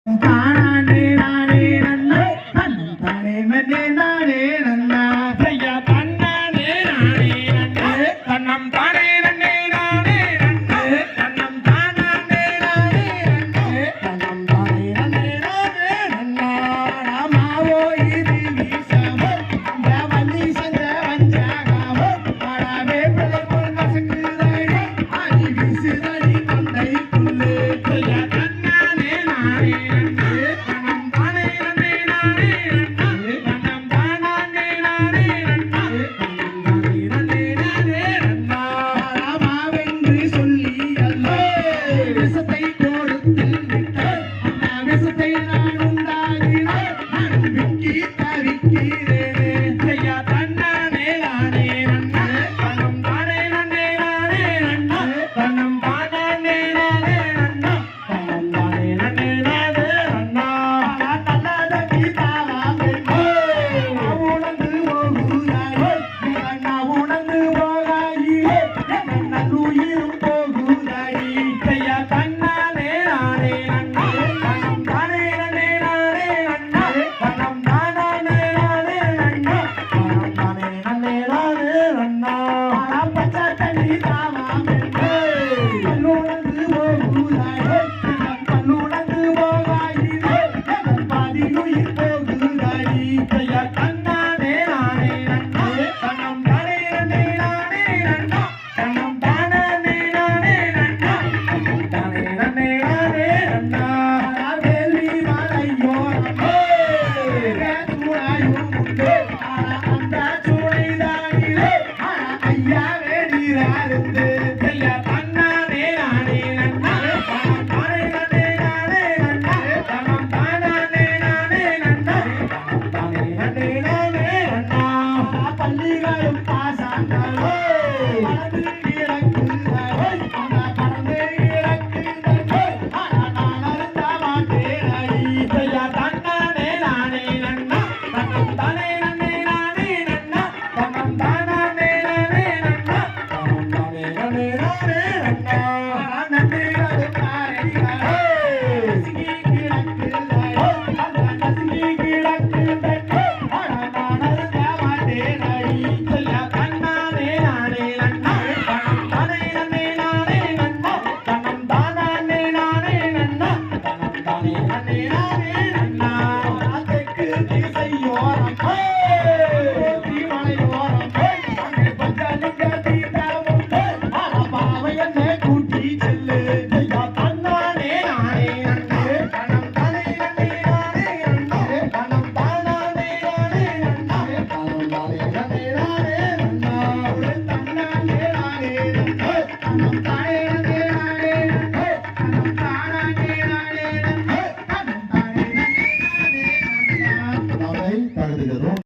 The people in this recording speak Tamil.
தானே நானே நன்னா தானே நன்னே நானே நன்னா ஐயா தன்னானே நானே நன்னா தன்னம் தானே நன்னே நானே நன்னா தன்னம் தானே நானே நன்னா தன்னம் தானே நன்னே நானே நன்னா ராமாவோ இது வீசமோ வந்தி சஞ்ச வஞ்சாகாவோ பாடாவே பிள்ளை போல் நசுக்குதடி ஆதி வீசுதடி கொண்டைக்குள்ளே ஐயா தன்னானே நானே Nane, nane, nane, nane, nane, nane, nane, nane.